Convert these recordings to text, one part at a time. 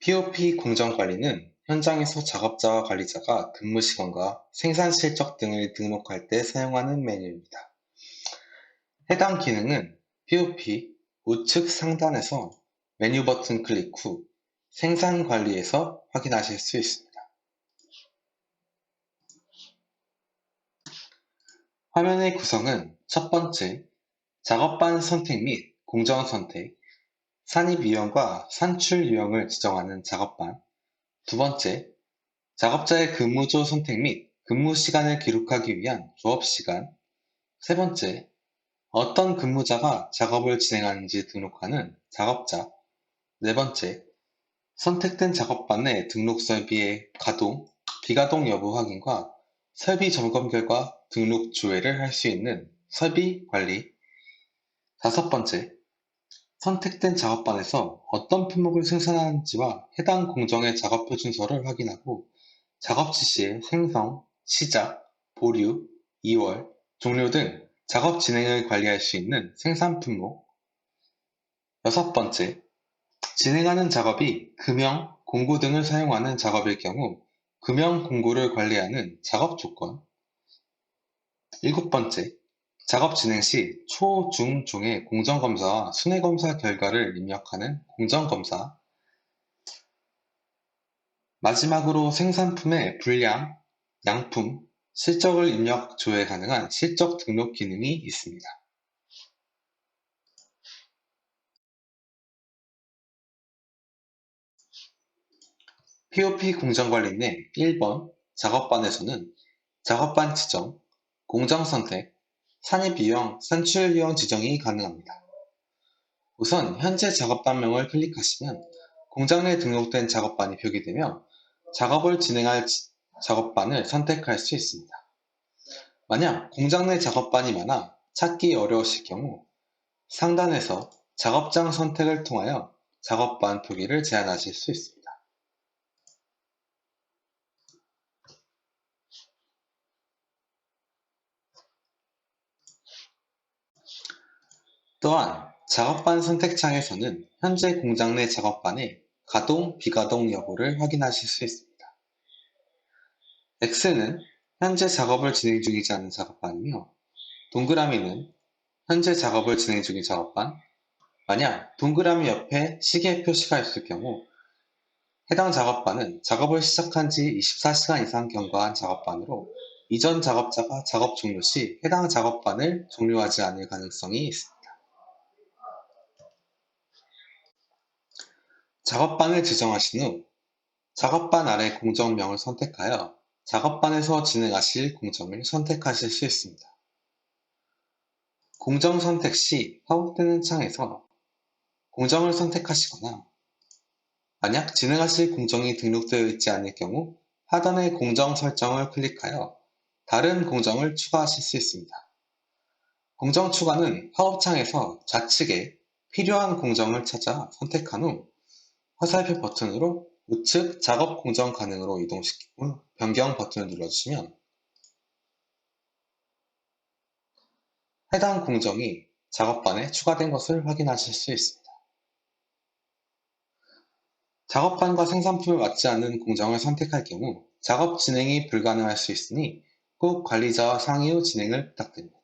POP 공정관리는 현장에서 작업자와 관리자가 근무 시간과 생산 실적 등을 등록할 때 사용하는 메뉴입니다. 해당 기능은 POP 우측 상단에서 메뉴 버튼 클릭 후 생산 관리에서 확인하실 수 있습니다. 화면의 구성은 첫 번째, 작업반 선택 및 공정 선택, 산입 유형과 산출 유형을 지정하는 작업반, 두 번째, 작업자의 근무조 선택 및 근무 시간을 기록하기 위한 조업 시간, 세 번째, 어떤 근무자가 작업을 진행하는지 등록하는 작업자, 네 번째, 선택된 작업반의 등록 설비의 가동, 비가동 여부 확인과 설비 점검 결과 등록 조회를 할 수 있는 설비 관리, 다섯 번째, 선택된 작업반에서 어떤 품목을 생산하는지와 해당 공정의 작업 표준서를 확인하고 작업 지시의 생성, 시작, 보류, 이월, 종료 등 작업 진행을 관리할 수 있는 생산 품목. 여섯 번째, 진행하는 작업이 금형, 공구 등을 사용하는 작업일 경우 금형, 공구를 관리하는 작업 조건. 일곱 번째, 작업 진행 시 초, 중, 중의 공정검사와 순회검사 결과를 입력하는 공정검사. 마지막으로 생산품의 분량, 양품, 실적을 입력 조회 가능한 실적 등록 기능이 있습니다. POP 공정관리 내 1번 작업반에서는 작업반 지정, 공정 선택, 산입 유형, 산출 유형 지정이 가능합니다. 우선 현재 작업반명을 클릭하시면 공장 내 등록된 작업반이 표기되며 작업을 진행할 작업반을 선택할 수 있습니다. 만약 공장 내 작업반이 많아 찾기 어려우실 경우 상단에서 작업장 선택을 통하여 작업반 표기를 제한하실 수 있습니다. 또한 작업반 선택창에서는 현재 공장 내 작업반의 가동, 비가동 여부를 확인하실 수 있습니다. X는 현재 작업을 진행 중이지 않은 작업반이며 동그라미는 현재 작업을 진행 중인 작업반, 만약 동그라미 옆에 시계 표시가 있을 경우 해당 작업반은 작업을 시작한 지 24시간 이상 경과한 작업반으로 이전 작업자가 작업 종료 시 해당 작업반을 종료하지 않을 가능성이 있습니다. 작업반을 지정하신 후 작업반 아래 공정명을 선택하여 작업반에서 진행하실 공정을 선택하실 수 있습니다. 공정 선택 시 화복되는 창에서 공정을 선택하시거나 만약 진행하실 공정이 등록되어 있지 않을 경우 하단의 공정 설정을 클릭하여 다른 공정을 추가하실 수 있습니다. 공정 추가는 화업창에서 좌측에 필요한 공정을 찾아 선택한 후 화살표 버튼으로 우측 작업 공정 가능으로 이동시키고 변경 버튼을 눌러주시면 해당 공정이 작업반에 추가된 것을 확인하실 수 있습니다. 작업반과 생산품을 맞지 않는 공정을 선택할 경우 작업 진행이 불가능할 수 있으니 꼭 관리자와 상의 후 진행을 부탁드립니다.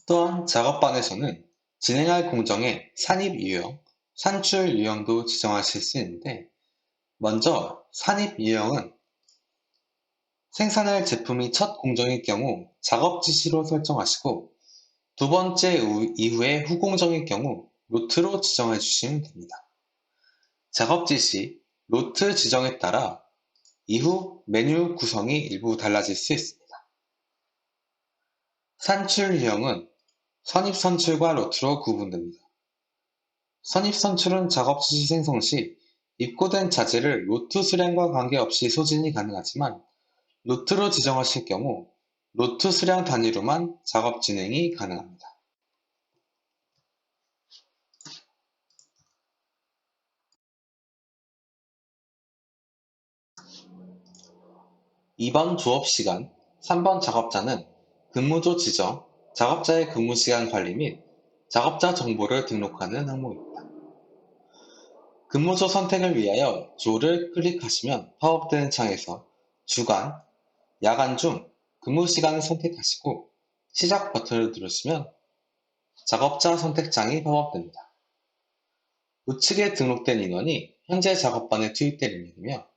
또한 작업반에서는 진행할 공정의 산입 유형, 산출 유형도 지정하실 수 있는데 먼저 산입 유형은 생산할 제품이 첫 공정일 경우 작업 지시로 설정하시고 두 번째 이후에 후공정일 경우 로트로 지정해 주시면 됩니다. 작업 지시, 로트 지정에 따라 이후 메뉴 구성이 일부 달라질 수 있습니다. 산출 유형은 선입 선출과 로트로 구분됩니다. 선입 선출은 작업 지시 생성 시 입고된 자재를 로트 수량과 관계없이 소진이 가능하지만 로트로 지정하실 경우 로트 수량 단위로만 작업 진행이 가능합니다. 2번 조업 시간, 3번 작업자는 근무조 지정, 작업자의 근무시간 관리 및 작업자 정보를 등록하는 항목입니다. 근무조 선택을 위하여 조를 클릭하시면 팝업되는 창에서 주간, 야간 중 근무시간을 선택하시고 시작 버튼을 누르시면 작업자 선택창이 팝업됩니다. 우측에 등록된 인원이 현재 작업반에 투입될 인원이며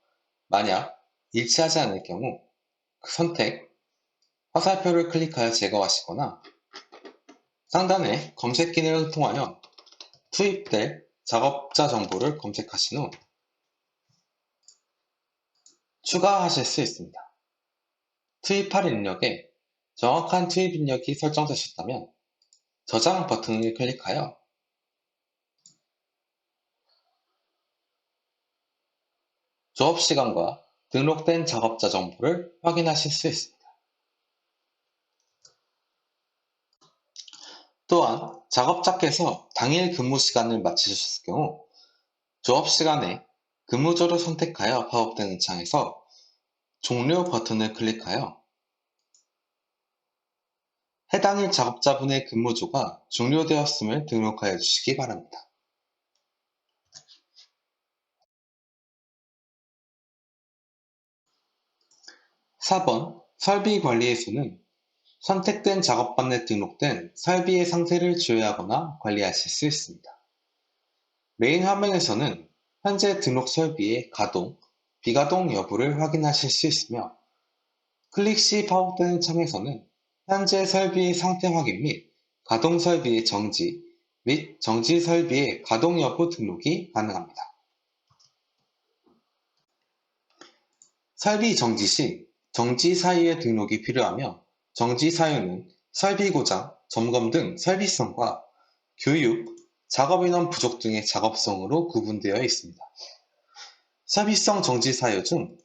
만약 일치하지 않을 경우 그 선택, 화살표를 클릭하여 제거하시거나 상단의 검색 기능을 통하여 투입될 작업자 정보를 검색하신 후 추가하실 수 있습니다. 투입할 입력에 정확한 투입 입력이 설정되셨다면 저장 버튼을 클릭하여 조업시간과 등록된 작업자 정보를 확인하실 수 있습니다. 또한 작업자께서 당일 근무 시간을 마치셨을 경우 조업시간에 근무조를 선택하여 팝업되는 창에서 종료 버튼을 클릭하여 해당일 작업자분의 근무조가 종료되었음을 등록하여 주시기 바랍니다. 4번 설비관리에서는 선택된 작업반에 등록된 설비의 상태를 조회하거나 관리하실 수 있습니다. 메인 화면에서는 현재 등록 설비의 가동, 비가동 여부를 확인하실 수 있으며 클릭 시 팝업되는 창에서는 현재 설비의 상태 확인 및 가동 설비의 정지 및 정지 설비의 가동 여부 등록이 가능합니다. 설비 정지 시 정지 사유의 등록이 필요하며 정지 사유는 설비 고장, 점검 등 설비성과 교육, 작업인원 부족 등의 작업성으로 구분되어 있습니다. 설비성 정지 사유 중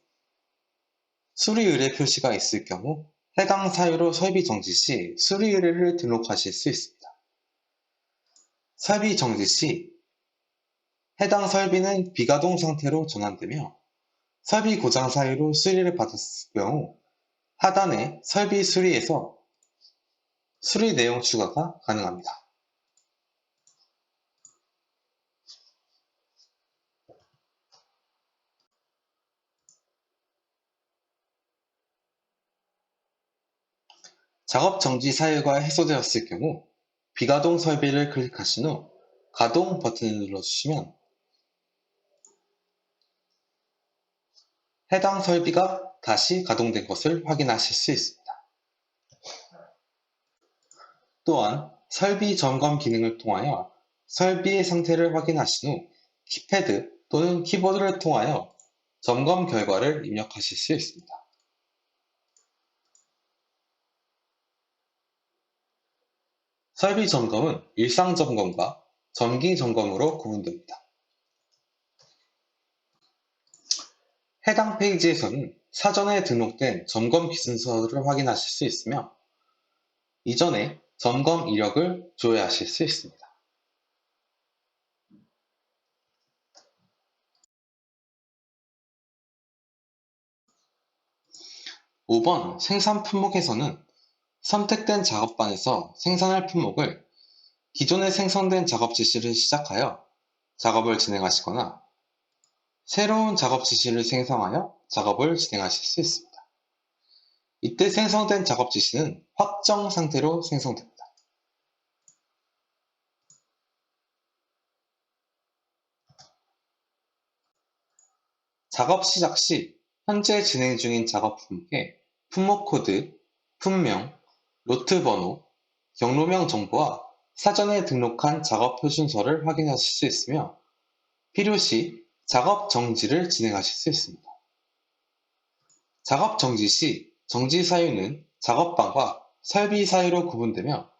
수리 의뢰 표시가 있을 경우 해당 사유로 설비 정지 시 수리 의뢰를 등록하실 수 있습니다. 설비 정지 시 해당 설비는 비가동 상태로 전환되며 설비 고장 사유로 수리를 받았을 경우 하단의 설비 수리에서 수리 내용 추가가 가능합니다. 작업 정지 사유가 해소되었을 경우 비가동 설비를 클릭하신 후 가동 버튼을 눌러주시면 해당 설비가 다시 가동된 것을 확인하실 수 있습니다. 또한 설비 점검 기능을 통하여 설비의 상태를 확인하신 후 키패드 또는 키보드를 통하여 점검 결과를 입력하실 수 있습니다. 설비 점검은 일상 점검과 정기 점검으로 구분됩니다. 해당 페이지에서는 사전에 등록된 점검 기준서를 확인하실 수 있으며 이전에 점검 이력을 조회하실 수 있습니다. 5번 생산 품목에서는 선택된 작업반에서 생산할 품목을 기존에 생성된 작업 지시를 시작하여 작업을 진행하시거나 새로운 작업 지시를 생성하여 작업을 진행하실 수 있습니다. 이때 생성된 작업 지시는 확정 상태로 생성됩니다. 작업 시작 시 현재 진행 중인 작업 품목에 품목 코드, 품명, 로트 번호, 경로명 정보와 사전에 등록한 작업 표준서를 확인하실 수 있으며 필요시 작업 정지를 진행하실 수 있습니다. 작업 정지 시 정지 사유는 작업반과 설비 사유로 구분되며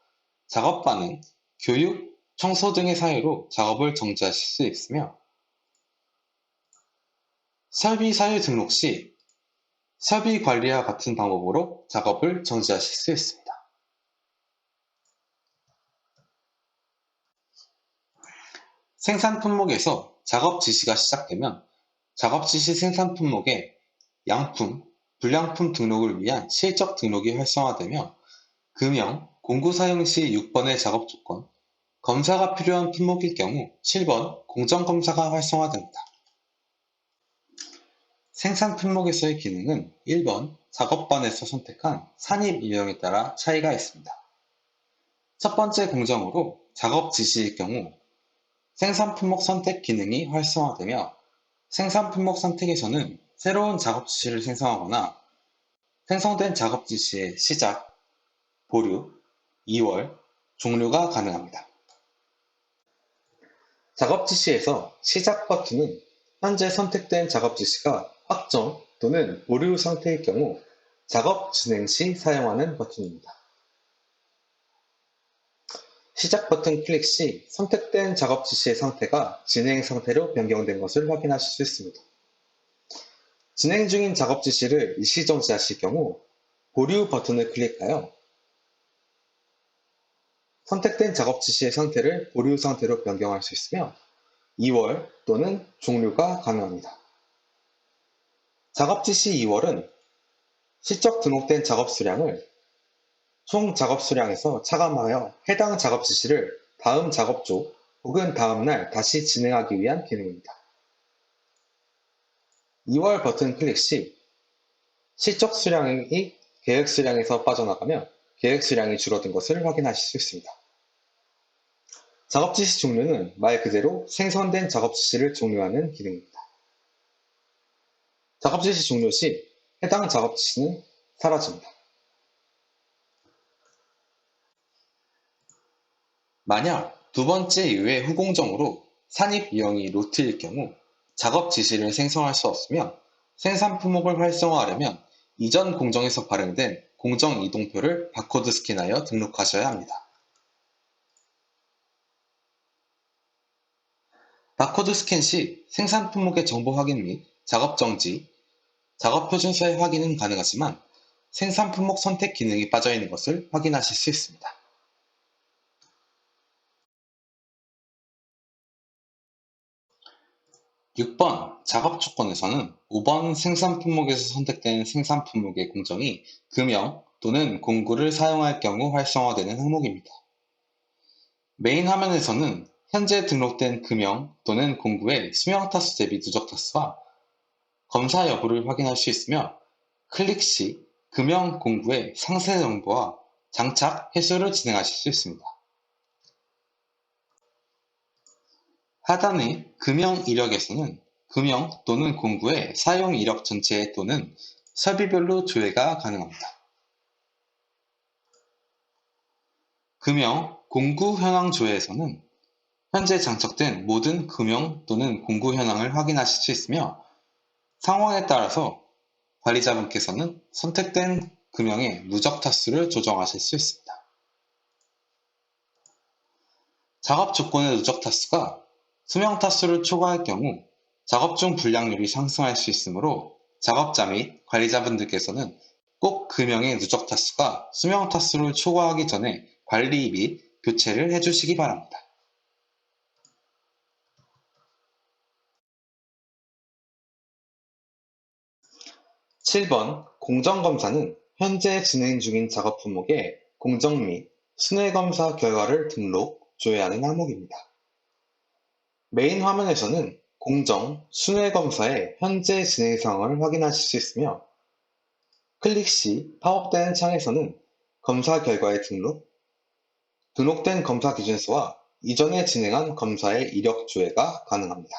작업반은 교육, 청소 등의 사유로 작업을 정지하실 수 있으며 설비 사유 등록 시 설비 관리와 같은 방법으로 작업을 정지하실 수 있습니다. 생산 품목에서 작업 지시가 시작되면 작업 지시 생산 품목에 양품, 불량품 등록을 위한 실적 등록이 활성화되며 금형, 공구 사용 시 6번의 작업 조건, 검사가 필요한 품목일 경우 7번 공정검사가 활성화됩니다. 생산 품목에서의 기능은 1번 작업반에서 선택한 산입 유형에 따라 차이가 있습니다. 첫 번째 공정으로 작업 지시일 경우 생산 품목 선택 기능이 활성화되며 생산 품목 선택에서는 새로운 작업 지시를 생성하거나 생성된 작업 지시의 시작, 보류, 이월, 종료가 가능합니다. 작업 지시에서 시작 버튼은 현재 선택된 작업 지시가 확정 또는 보류 상태일 경우 작업 진행 시 사용하는 버튼입니다. 시작 버튼 클릭 시 선택된 작업 지시의 상태가 진행 상태로 변경된 것을 확인하실 수 있습니다. 진행 중인 작업 지시를 일시 정지하실 경우 보류 버튼을 클릭하여 선택된 작업 지시의 상태를 보류 상태로 변경할 수 있으며 2월 또는 종료가 가능합니다. 작업 지시 2월은 시적 등록된 작업 수량을 총 작업 수량에서 차감하여 해당 작업 지시를 다음 작업조 혹은 다음날 다시 진행하기 위한 기능입니다. 2월 버튼 클릭 시 시적 수량이 계획 수량에서 빠져나가며 계획 수량이 줄어든 것을 확인하실 수 있습니다. 작업 지시 종료는 말 그대로 생성된 작업 지시를 종료하는 기능입니다. 작업 지시 종료 시 해당 작업 지시는 사라집니다. 만약 두 번째 이후의 후공정으로 산입 유형이 로트일 경우 작업 지시를 생성할 수 없으며 생산 품목을 활성화하려면 이전 공정에서 발행된 공정 이동표를 바코드 스캔하여 등록하셔야 합니다. 바코드 스캔 시 생산 품목의 정보 확인 및 작업 정지, 작업 표준서의 확인은 가능하지만 생산 품목 선택 기능이 빠져 있는 것을 확인하실 수 있습니다. 6번 작업 조건에서는 5번 생산 품목에서 선택된 생산 품목의 공정이 금형 또는 공구를 사용할 경우 활성화되는 항목입니다. 메인 화면에서는 현재 등록된 금형 또는 공구의 수명 타수 대비 누적 타수와 검사 여부를 확인할 수 있으며 클릭 시 금형 공구의 상세 정보와 장착, 해소를 진행하실 수 있습니다. 하단의 금형 이력에서는 금형 또는 공구의 사용 이력 전체 또는 설비별로 조회가 가능합니다. 금형, 공구 현황 조회에서는 현재 장착된 모든 금형 또는 공구 현황을 확인하실 수 있으며 상황에 따라서 관리자분께서는 선택된 금형의 누적 타수를 조정하실 수 있습니다. 작업 조건의 누적 타수가 수명 타수를 초과할 경우 작업 중 불량률이 상승할 수 있으므로 작업자 및 관리자분들께서는 꼭 금형의 누적 타수가 수명 타수를 초과하기 전에 관리 및 교체를 해주시기 바랍니다. 7번 공정검사는 현재 진행 중인 작업 품목의 공정 및 순회검사 결과를 등록, 조회하는 항목입니다. 메인 화면에서는 공정, 순회검사의 현재 진행 상황을 확인하실 수 있으며 클릭 시 팝업되는 창에서는 검사 결과의 등록, 등록된 검사 기준수와 이전에 진행한 검사의 이력 조회가 가능합니다.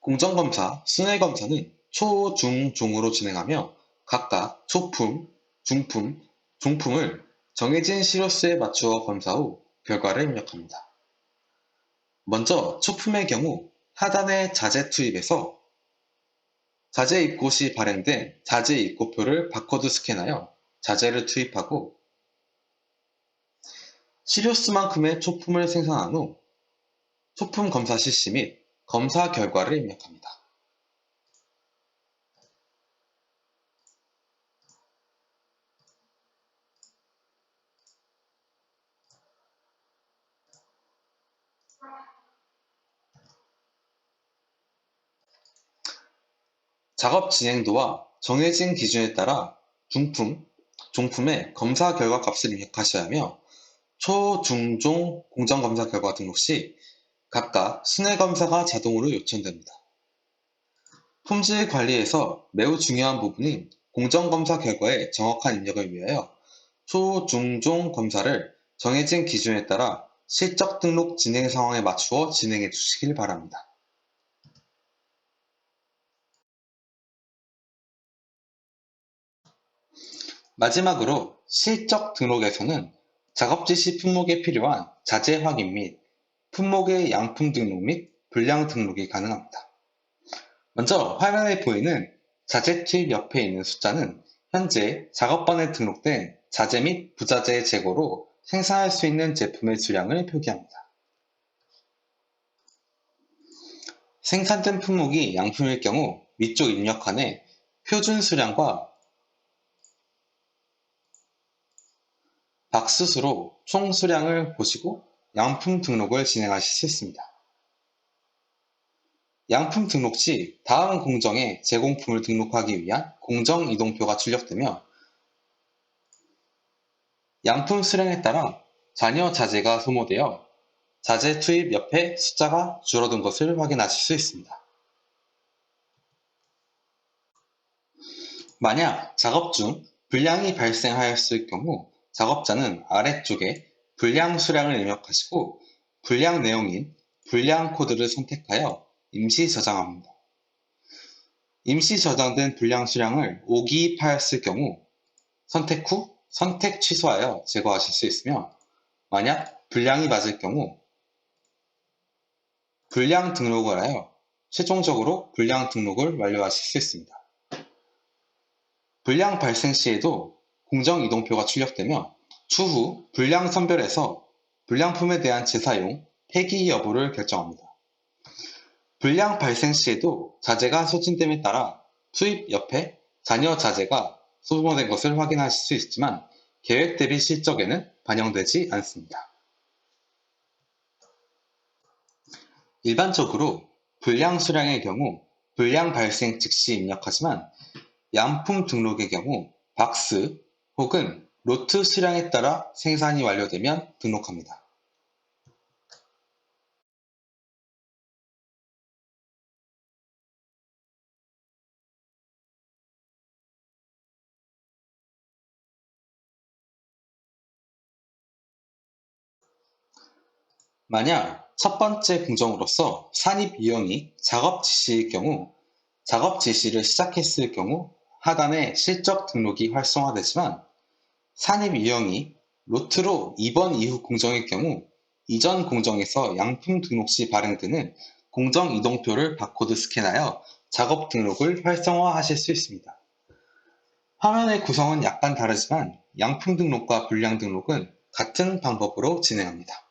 공정검사, 순회검사는 초, 중, 종으로 진행하며 각각 초품, 중품, 종품을 정해진 시료수에 맞추어 검사 후 결과를 입력합니다. 먼저 초품의 경우 하단의 자재 투입에서 자재 입고 시 발행된 자재 입고표를 바코드 스캔하여 자재를 투입하고 시료수만큼의 초품을 생산한 후 초품 검사 실시 및 검사 결과를 입력합니다. 작업 진행도와 정해진 기준에 따라 종품의 검사 결과 값을 입력하셔야 하며 초, 중, 종 공정검사 결과 등록 시 각각 순회검사가 자동으로 요청됩니다. 품질 관리에서 매우 중요한 부분인 공정검사 결과의 정확한 입력을 위하여 초, 중, 종 검사를 정해진 기준에 따라 실적 등록 진행 상황에 맞추어 진행해 주시길 바랍니다. 마지막으로 실적 등록에서는 작업 지시 품목에 필요한 자재 확인 및 품목의 양품 등록 및 분량 등록이 가능합니다. 먼저 화면에 보이는 자재 투입 옆에 있는 숫자는 현재 작업반에 등록된 자재 및 부자재 재고로 생산할 수 있는 제품의 수량을 표기합니다. 생산된 품목이 양품일 경우 위쪽 입력칸에 표준 수량과 박스수로 총 수량을 보시고 양품 등록을 진행하실 수 있습니다. 양품 등록 시 다음 공정에 제공품을 등록하기 위한 공정 이동표가 출력되며 양품 수량에 따라 잔여 자재가 소모되어 자재 투입 옆에 숫자가 줄어든 것을 확인하실 수 있습니다. 만약 작업 중 불량이 발생하였을 경우 작업자는 아래쪽에 불량 수량을 입력하시고 불량 내용인 불량 코드를 선택하여 임시 저장합니다. 임시 저장된 불량 수량을 오기입하였을 경우 선택 후 선택 취소하여 제거하실 수 있으며 만약 불량이 맞을 경우 불량 등록을 하여 최종적으로 불량 등록을 완료하실 수 있습니다. 불량 발생 시에도 공정 이동표가 출력되며 추후 불량 선별에서 불량품에 대한 재사용, 폐기 여부를 결정합니다. 불량 발생 시에도 자재가 소진됨에 따라 투입 옆에 잔여 자재가 소모된 것을 확인하실 수 있지만 계획 대비 실적에는 반영되지 않습니다. 일반적으로 불량 수량의 경우 불량 발생 즉시 입력하지만 양품 등록의 경우 박스 혹은 로트 수량에 따라 생산이 완료되면 등록합니다. 만약 첫 번째 공정으로서 산입 유형이 작업 지시일 경우 작업 지시를 시작했을 경우 하단에 실적 등록이 활성화되지만 산입 유형이 로트로 2번 이후 공정일 경우 이전 공정에서 양품 등록 시 발행되는 공정 이동표를 바코드 스캔하여 작업 등록을 활성화하실 수 있습니다. 화면의 구성은 약간 다르지만 양품 등록과 불량 등록은 같은 방법으로 진행합니다.